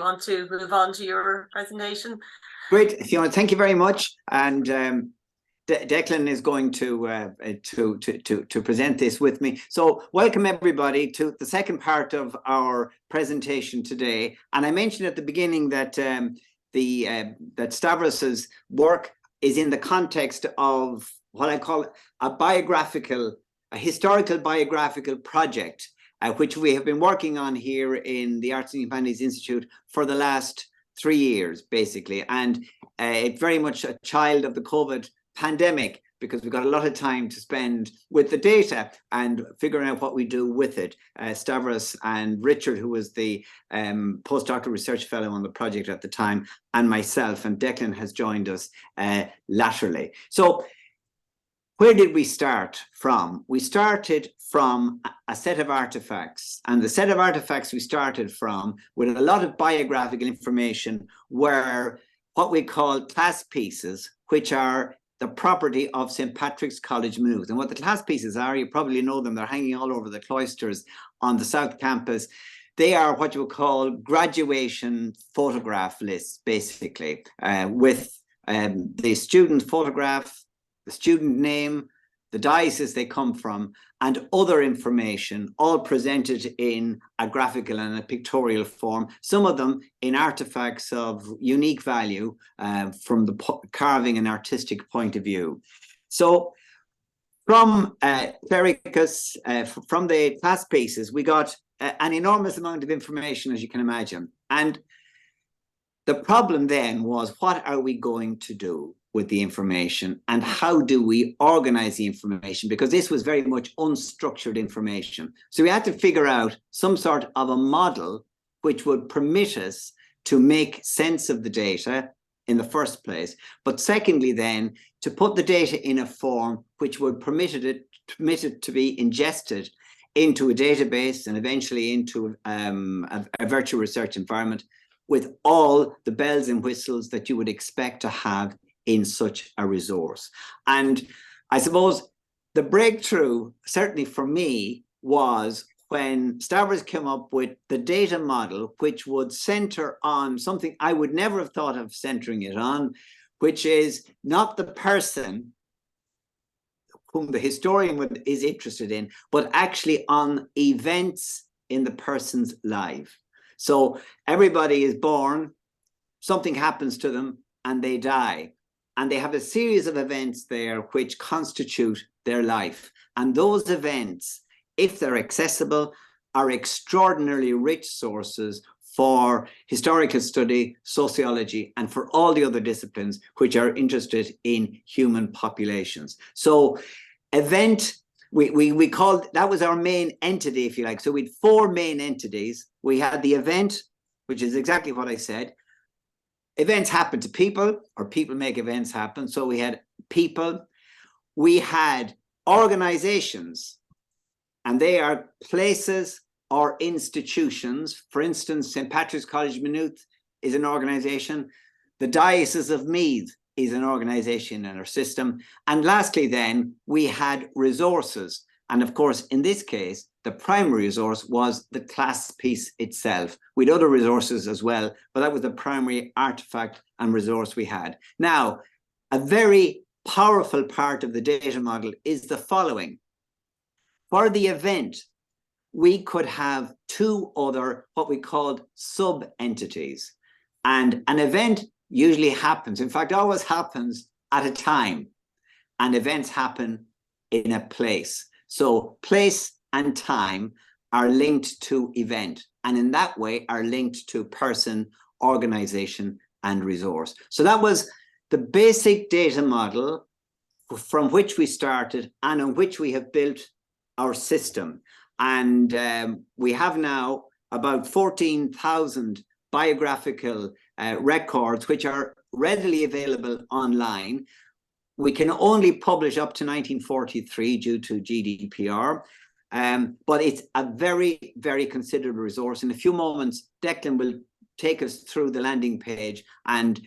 want to move on to your presentation? Great, Fiona, thank you very much. And Declan is going to present this with me. So welcome everybody to the second part of our presentation today. And I mentioned at the beginning that that Stavros's work is in the context of what I call a historical biographical project, which we have been working on here in the Arts and Humanities Institute for the last 3 years, basically. And it's very much a child of the COVID pandemic, because we've got a lot of time to spend with the data and figuring out what we do with it. Stavros and Richard, who was the postdoctoral research fellow on the project at the time, and myself, and Declan has joined us laterally. So where did we start from? We started from a set of artifacts, and the set of artifacts we started from with a lot of biographical information were what we call class pieces, which are the property of St. Patrick's College, Maynooth. And what the class pieces are, you probably know them, they're hanging all over the cloisters on the South Campus. They are what you would call graduation photograph lists, basically, with the student photograph, the student name, the diocese they come from, and other information, all presented in a graphical and a pictorial form, some of them in artifacts of unique value from the carving and artistic point of view. So from Clericus, from the class pieces, we got an enormous amount of information, as you can imagine. And the problem then was, what are we going to do with the information, and how do we organize the information? Because this was very much unstructured information. So we had to figure out some sort of a model which would permit us to make sense of the data in the first place, but secondly then to put the data in a form which would permit it to be ingested into a database and eventually into a virtual research environment with all the bells and whistles that you would expect to have in such a resource. And I suppose the breakthrough, certainly for me, was when Stavros came up with the data model, which would center on something I would never have thought of centering it on, which is not the person whom the historian is interested in, but actually on events in the person's life. So everybody is born, something happens to them, and they die. And they have a series of events there which constitute their life. And those events, if they're accessible, are extraordinarily rich sources for historical study, sociology, and for all the other disciplines which are interested in human populations. So event, we called, that was our main entity, if you like. So we had 4 main entities. We had the event, which is exactly what I said. Events happen to people, or people make events happen. So we had people. We had organizations, and they are places or institutions. For instance, St. Patrick's College, Maynooth is an organization. The Diocese of Meath is an organization in our system. And lastly, then, we had resources. And of course, in this case, the primary resource was the class piece itself. We had other resources as well, but that was the primary artifact and resource we had. Now, a very powerful part of the data model is the following. For the event, we could have 2 other, what we called sub-entities. And an event usually happens, in fact, always happens at a time. And events happen in a place. So place and time are linked to event, and in that way are linked to person, organization, and resource. So that was the basic data model from which we started and on which we have built our system. And we have now about 14,000 biographical records which are readily available online. We can only publish up to 1943 due to GDPR, but it's a very, very considerable resource. In a few moments, Declan will take us through the landing page and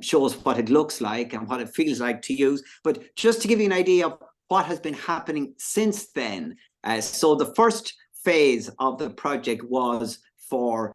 show us what it looks like and what it feels like to use. But just to give you an idea of what has been happening since then. So the first phase of the project was for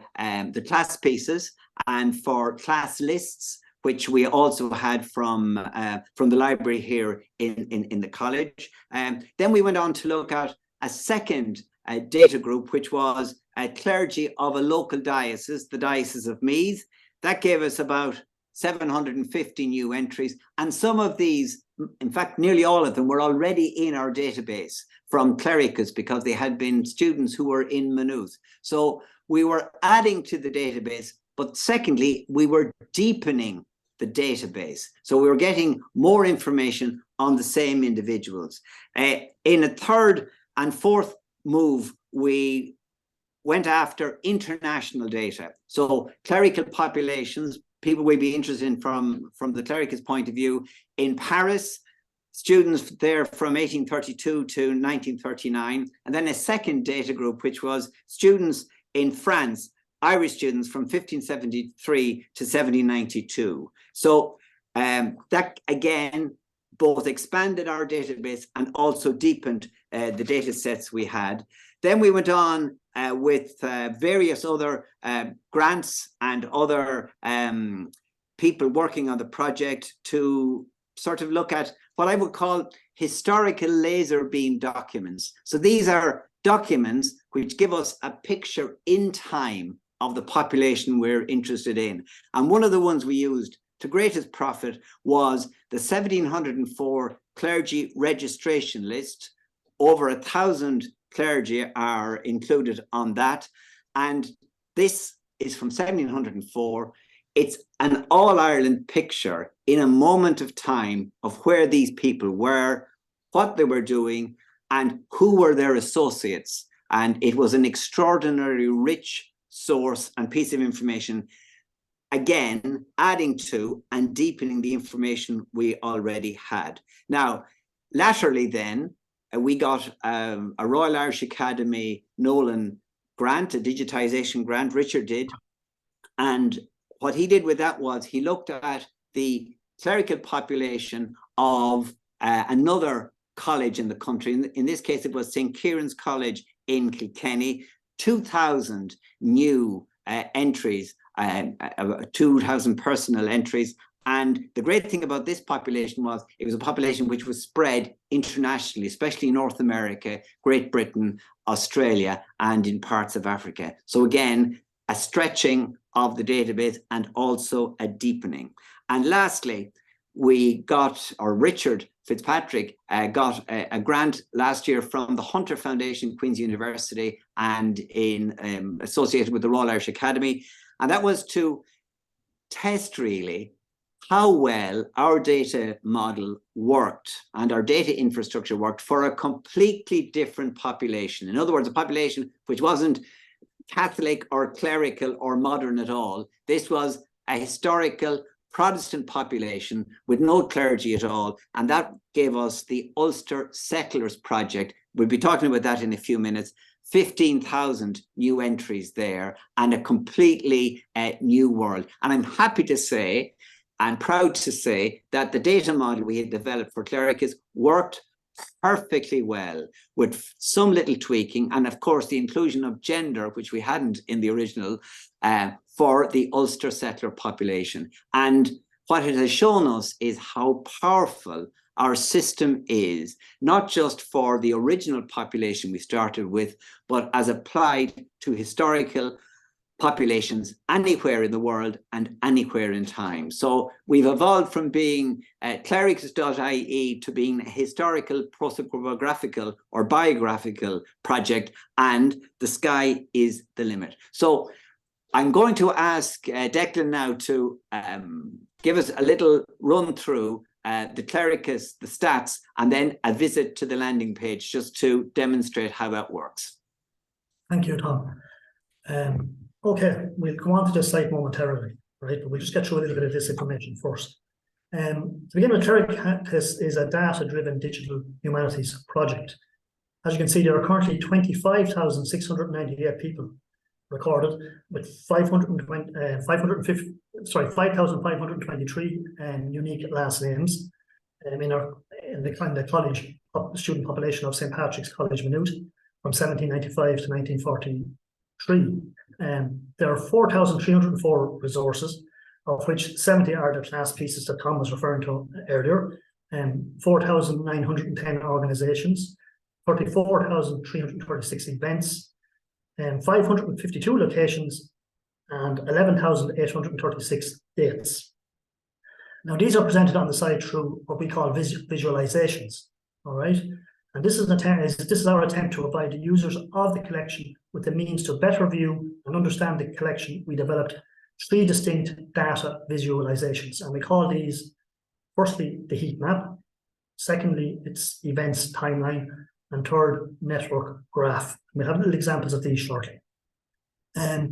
the class pieces and for class lists, which we also had from the library here in the college. Then we went on to look at a second data group, which was clergy of a local diocese, the Diocese of Meath. That gave us about 750 new entries, and some of these, in fact, nearly all of them were already in our database from Clericus because they had been students who were in Maynooth. So we were adding to the database, but secondly, we were deepening the database. So we were getting more information on the same individuals. In a third and fourth move, we went after international data. So clerical populations, people we'd be interested in from the Clericus point of view. In Paris, students there from 1832 to 1939, and then a second data group, which was students in France, Irish students from 1573 to 1792. So that again, both expanded our database and also deepened the data sets we had. Then we went on with various other grants and other people working on the project to sort of look at what I would call historical laser beam documents. So these are documents which give us a picture in time of the population we're interested in. And one of the ones we used to greatest profit was the 1704 clergy registration list. Over 1,000 clergy are included on that. And this is from 1704. It's an all-Ireland picture in a moment of time of where these people were, what they were doing, and who were their associates. And it was an extraordinarily rich source and piece of information, again, adding to and deepening the information we already had. Now, laterally then, we got a Royal Irish Academy Nolan grant, a digitisation grant, Richard did. And what he did with that was he looked at the clerical population of another college in the country. In this case, it was St. Kieran's College in Kilkenny, 2,000 new entries, 2,000 personal entries. And the great thing about this population was it was a population which was spread internationally, especially North America, Great Britain, Australia, and in parts of Africa. So again, a stretching of the database and also a deepening. And lastly, we got, or Richard Fitzpatrick got a grant last year from the Hunter Foundation, Queen's University, and in associated with the Royal Irish Academy. And that was to test really how well our data model worked and our data infrastructure worked for a completely different population. In other words, a population which wasn't Catholic or clerical or modern at all. This was a historical Protestant population with no clergy at all. And that gave us the Ulster Settlers Project. We'll be talking about that in a few minutes. 15,000 new entries there and a completely new world. And I'm happy to say, and proud to say, that the data model we had developed for Clericus worked perfectly well with some little tweaking, and of course the inclusion of gender, which we hadn't in the original, for the Ulster settler population. And what it has shown us is how powerful our system is, not just for the original population we started with, but as applied to historical populations anywhere in the world and anywhere in time. So we've evolved from being clericus.ie to being a historical, prosopographical or biographical project, and the sky is the limit. So I'm going to ask Declan now to give us a little run through the Clericus, the stats, and then a visit to the landing page just to demonstrate how that works. Thank you, Tom. Okay, we'll come on to this site momentarily, right? But we'll just get through a little bit of this information first. To begin with, Clericus is a data-driven digital humanities project. As you can see, there are currently 25,698 people recorded, with 5,523 unique last names in the college student population of St. Patrick's College, Maynooth, from 1795 to 1943. There are 4,304 resources, of which 70 are the class pieces that Tom was referring to earlier, 4,910 organisations, 34,336 events, 552 locations, and 11,836 dates. Now, these are presented on the side through what we call visualizations, all right? And this is our attempt to provide the users of the collection with the means to better view and understand the collection. We developed 3 distinct data visualizations, and we call these, firstly, the heat map, secondly, its events timeline, and third, network graph. We'll have little examples of these shortly. I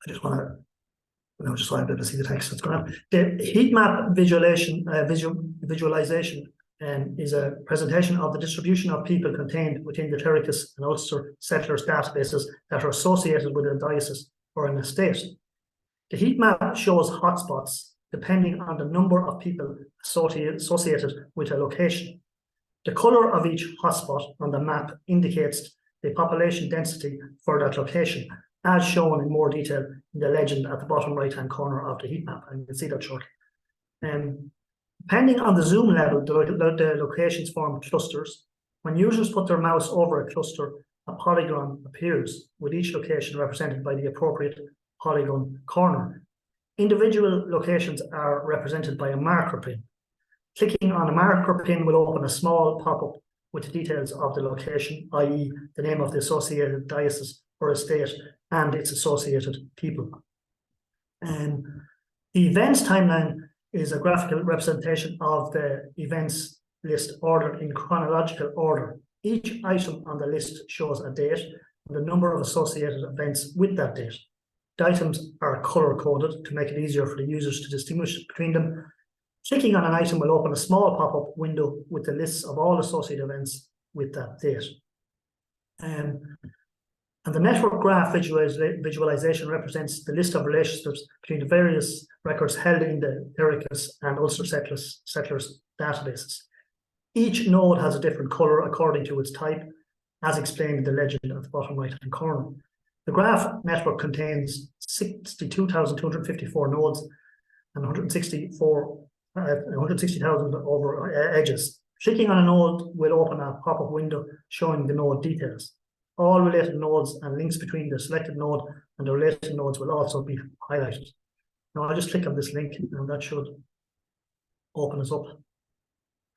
just want to, just so I'm able to see the text that's going on. The heat map visualization is a presentation of the distribution of people contained within the Clericus and Ulster settlers databases that are associated with a diocese or an estate. The heat map shows hotspots depending on the number of people associated with a location. The colour of each hotspot on the map indicates the population density for that location, as shown in more detail in the legend at the bottom right-hand corner of the heat map, and you can see that shortly. Depending on the zoom level, the locations form clusters. When users put their mouse over a cluster, a polygon appears, with each location represented by the appropriate polygon corner. Individual locations are represented by a marker pin. Clicking on a marker pin will open a small pop-up with the details of the location, i.e. the name of the associated diocese or estate and its associated people. The events timeline is a graphical representation of the events list ordered in chronological order. Each item on the list shows a date and the number of associated events with that date. The items are color-coded to make it easier for the users to distinguish between them. Clicking on an item will open a small pop-up window with the lists of all associated events with that date. And the network graph visualization represents the list of relationships between the various records held in the Clericus and Ulster settlers databases. Each node has a different colour according to its type, as explained in the legend at the bottom right-hand corner. The graph network contains 62,254 nodes and 160,000 over edges. Clicking on a node will open a pop-up window showing the node details. All related nodes and links between the selected node and the related nodes will also be highlighted. Now I'll just click on this link and that should open us up,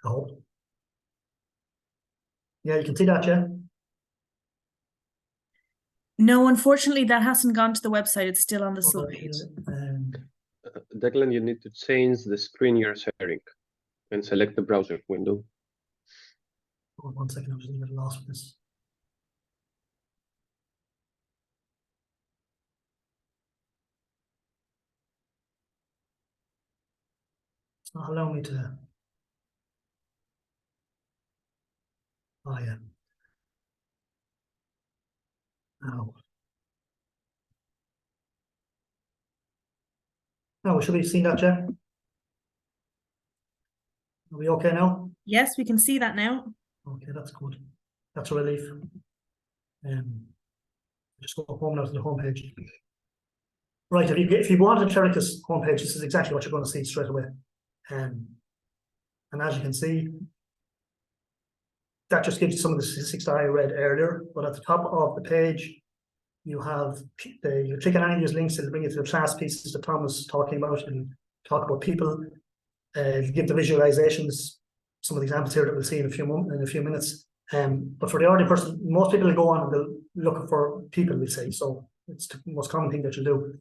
I hope. Yeah, you can see that, yeah? No, unfortunately, that hasn't gone to the website. It's still on the slide. Declan, you need to change the screen you're sharing and select the browser window. Hold on 1 second, I'm just a little lost with this. It's not allowing me to. Oh, yeah. Now. Now, should we see that, Jeff? Are we okay now? Yes, we can see that now. Okay, that's good. That's a relief. Just go home now to the homepage. Right, if you go on to the Clericus homepage, this is exactly what you're going to see straight away. And as you can see, that just gives you some of the statistics that I read earlier. But at the top of the page, you have you click on any of these links, it'll bring you to the class pieces that Tom was talking about and talk about people. Give the visualizations, some of the examples here that we'll see in a few minutes. But for the ordinary person, most people will go on and they'll look for people, we say. So it's the most common thing that you'll do.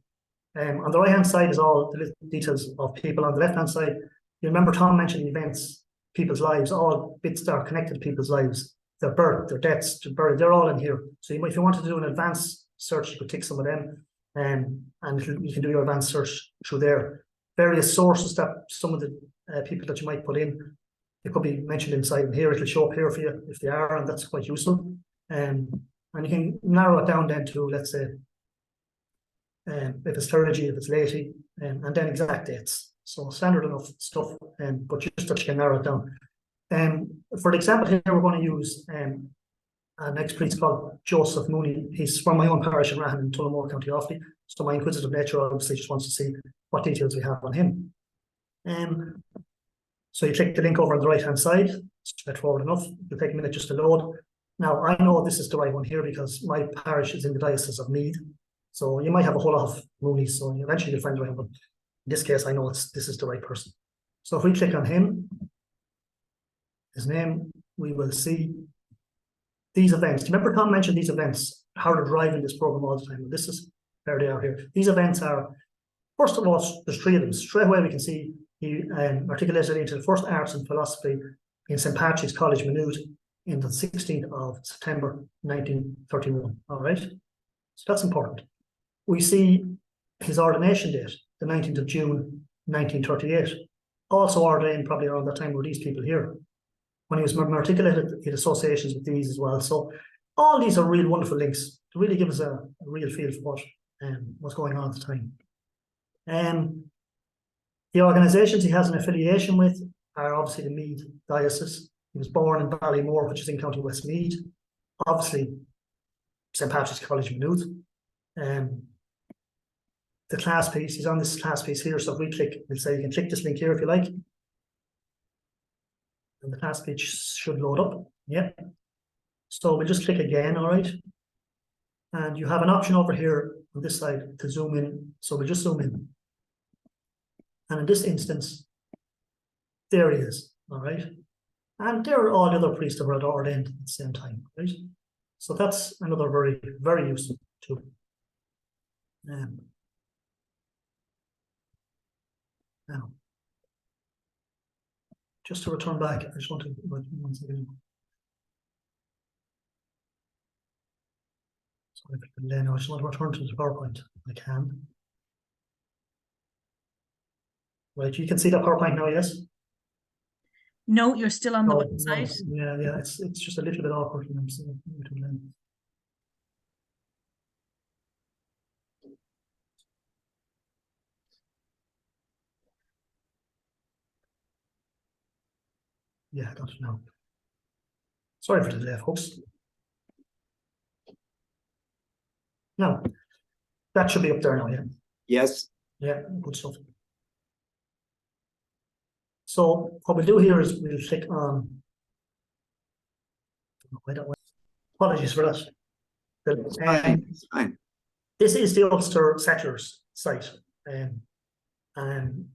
On the right hand side is all the details of people. On the left hand side, you remember Tom mentioned events, people's lives, all bits that are connected to people's lives, their birth, their deaths, their burial, they're all in here. So if you want to do an advanced search, you could tick some of them, and you can do your advanced search through there. Various sources that some of the people that you might put in, it could be mentioned inside in here. It'll show up here for you if they are, and that's quite useful. And you can narrow it down then to, let's say, if it's liturgy, if it's laity, and then exact dates. So standard enough stuff, but just that you can narrow it down. For the example here, we're going to use an ex-priest called Joseph Mooney. He's from my own parish in Rahan in Tullamore, County Offaly. So my inquisitive nature obviously just wants to see what details we have on him. So you click the link over on the right-hand side, straightforward enough. It'll take a minute just to load. Now, I know this is the right one here because my parish is in the Diocese of Meath. So you might have a whole lot of Moonies, so eventually you'll find the right one. In this case, I know this is the right person. So if we click on him, his name, we will see these events. Do you remember Tom mentioned these events, how to drive in this program all the time? And this is where they are here. These events are, first of all, there's 3 of them. Straight away we can see he articulated into the first arts and philosophy in St. Patrick's College, Maynooth, in the 16th of September 1931. All right, so that's important. We see his ordination date, the 19th of June 1938. Also ordained probably around that time were these people here. When he was articulated, he had associations with these as well. So all these are real wonderful links to really give us a real feel for what's going on at the time. The organisations he has an affiliation with are obviously the Meath Diocese. He was born in Ballymore, which is in County Westmeath. Obviously, St. Patrick's College, Maynooth. The class piece, he's on this class piece here. So if we click, we'll say you can click this link here if you like. And the class page should load up. Yeah. So we'll just click again, all right. And you have an option over here on this side to zoom in. So we'll just zoom in. And in this instance, there he is, all right. And there are all the other priests that were ordained at the same time, right? So that's another very, very useful tool. Now, just to return back, I just want to, one second. Sorry for the delay now, I just want to return to the PowerPoint if I can. Right, you can see that PowerPoint now, yes? No, you're still on the No, website. no, yeah, it's just a little bit awkward. Yeah, I got it now. Sorry for the delay, folks. Now, that should be up there now, yeah. Yes. Yeah, good stuff. So what we'll do here is we'll click on. Apologies for that. It's fine. It's fine. This is the Ulster Settlers site. Again,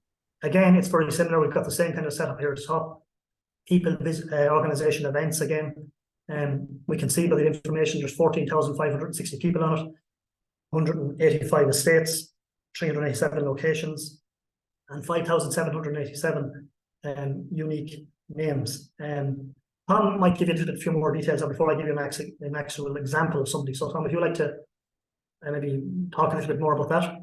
it's very similar. We've got the same kind of setup here at the top. People, organisation, events again. We can see by the information there's 14,560 people on it, 185 estates, 387 locations, and 5,787 unique names. Tom might give you a few more details before I give you an actual example of somebody. So Tom, if you'd like to maybe talk a little bit more about that.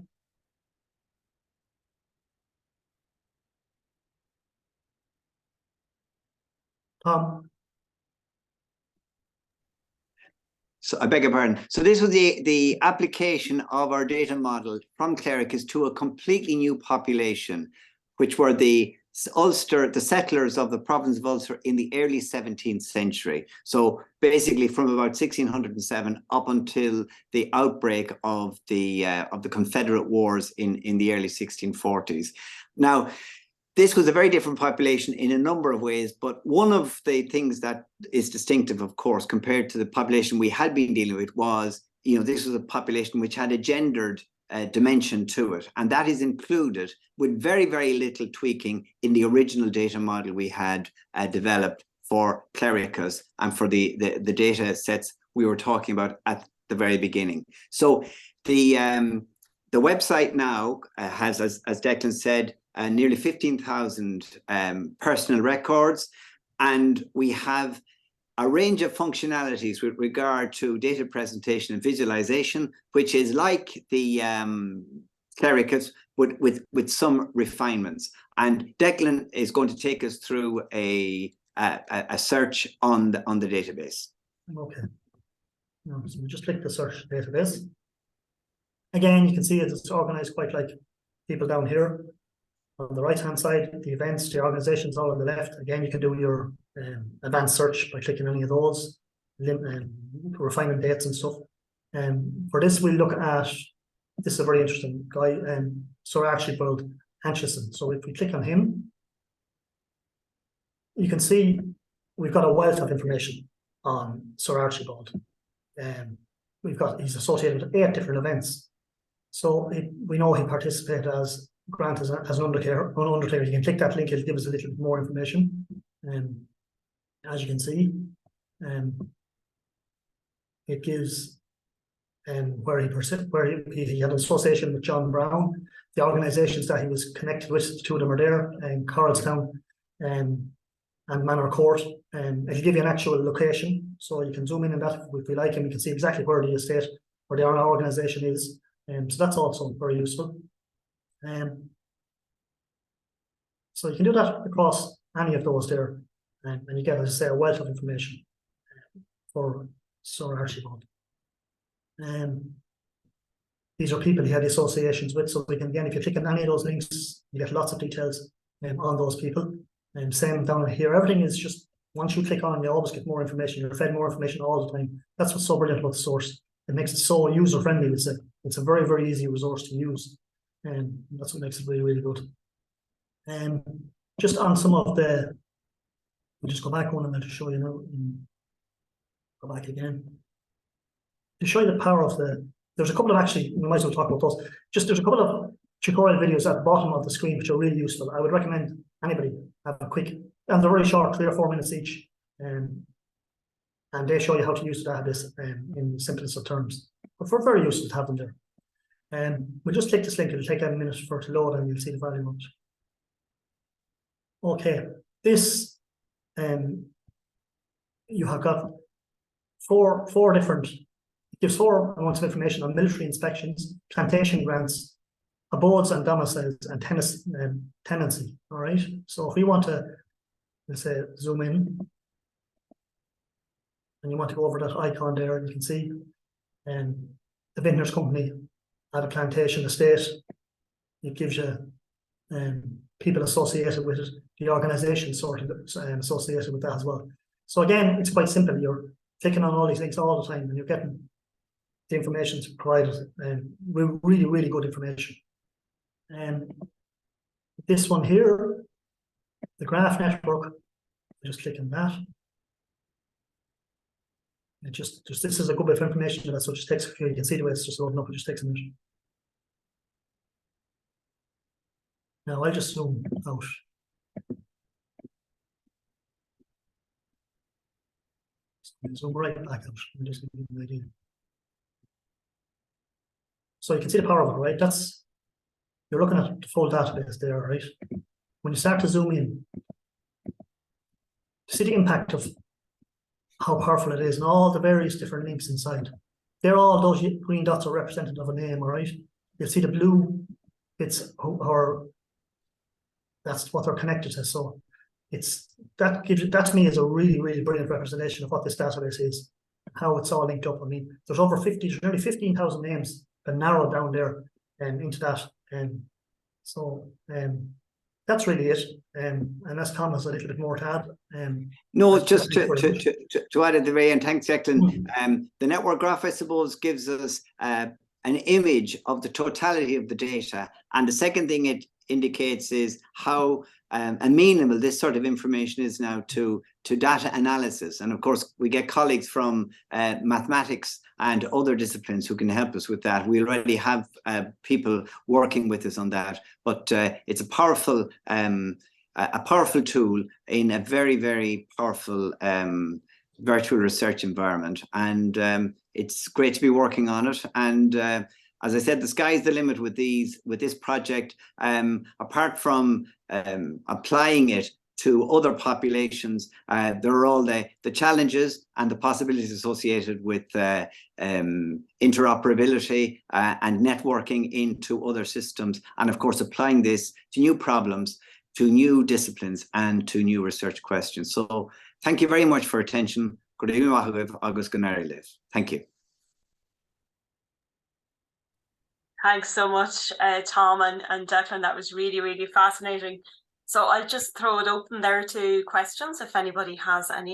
Tom. So I beg your pardon. So this was the application of our data model from Clericus to a completely new population, which were the Ulster, the settlers of the province of Ulster in the early 17th century. So basically from about 1607 up until the outbreak of the Confederate Wars in the early 1640s. Now, this was a very different population in a number of ways, but one of the things that is distinctive, of course, compared to the population we had been dealing with was, this was a population which had a gendered dimension to it. And that is included with very, very little tweaking in the original data model we had developed for Clericus and for the data sets we were talking about at the very beginning. So the website now has, as Declan said, nearly 15,000 personal records, and we have a range of functionalities with regard to data presentation and visualization, which is like the Clericus, but with some refinements. And Declan is going to take us through a search on the database. Okay. So we just click the search database. Again, you can see it's organized quite like people down here. On the right-hand side, the events, the organizations all on the left. Again, you can do your advanced search by clicking any of those. refining dates and stuff. For this, we look at, this is a very interesting guy, Sir Archibald Aitchison. So if we click on him, you can see we've got a wealth of information on Sir Archibald. He's associated with 8 different events. So we know he participated as Grant as an undertaker. You can click that link, it'll give us a little bit more information. As you can see, it gives where he had an association with John Brown, the organisations that he was connected with. The 2 of them are there, Coralstown and Manor Court. It'll give you an actual location, so you can zoom in on that if you like, and you can see exactly where the estate or the organisation is. So that's also very useful. So you can do that across any of those there, and you get, as I say, a wealth of information for Sir Archibald. These are people he had associations with, so we can, again, if you click on any of those links, you get lots of details on those people. Same down here, everything is just, once you click on, you always get more information. You're fed more information all the time. That's what's so brilliant about the source. It makes it so user-friendly. It's a very, very easy resource to use, and that's what makes it really, really good. Just on some of the, we'll just go back one and I'll just show you now. Go back again. To show you the power of there's a couple of, actually, we might as well talk about those. There's a couple of tutorial videos at the bottom of the screen which are really useful. I would recommend anybody have a quick, and they're very short, 3 or 4 minutes each. And they show you how to use the database in the simplest of terms. But for very useful to have them there. We'll just click this link, it'll take a minute for it to load and you'll see the value of it. Okay, this you have got four different, it gives 4 amounts of information on military inspections, plantation grants, abodes and domiciles, and tenancy. All right, so if we want to, let's say, zoom in, and you want to go over that icon there, and you can see the Vintners Company at a plantation estate. It gives you people associated with it, the organisation sort of associated with that as well. So again, it's quite simple. You're clicking on all these links all the time, and you're getting the information provided, really, really good information. This one here, the graph network, just click on that. It just this is a good bit of information, so it just takes a few. You can see the way it's just loading up. It just takes a minute. Now I'll just zoom out. Zoom right back out. I'm just giving you an idea. So you can see the power of it, right? You're looking at the full database there, right? When you start to zoom in, see the impact of how powerful it is and all the various different links inside. Those green dots are representative of a name, all right? You'll see the blue bits, or that's what they're connected to. So that to me is a really, really brilliant representation of what this database is, how it's all linked up. I mean, there's nearly 15,000 names that narrowed down there into that. So that's really it. Unless Tom has a little bit more to add. No, just to add at the very end, thanks, Declan. The network graph, I suppose, gives us an image of the totality of the data. And the second thing it indicates is how amenable this sort of information is now to data analysis. And of course, we get colleagues from mathematics and other disciplines who can help us with that. We already have people working with us on that, but it's a powerful tool in a very, very powerful virtual research environment. And it's great to be working on it. And as I said, the sky's the limit with this project. Apart from applying it to other populations, there are all the challenges and the possibilities associated with interoperability and networking into other systems, and of course applying this to new problems, to new disciplines, and to new research questions. So thank you very much for attention. Thank you. Thanks so much, Tom and Declan. That was really, really fascinating. So I'll just throw it open there to questions if anybody has any.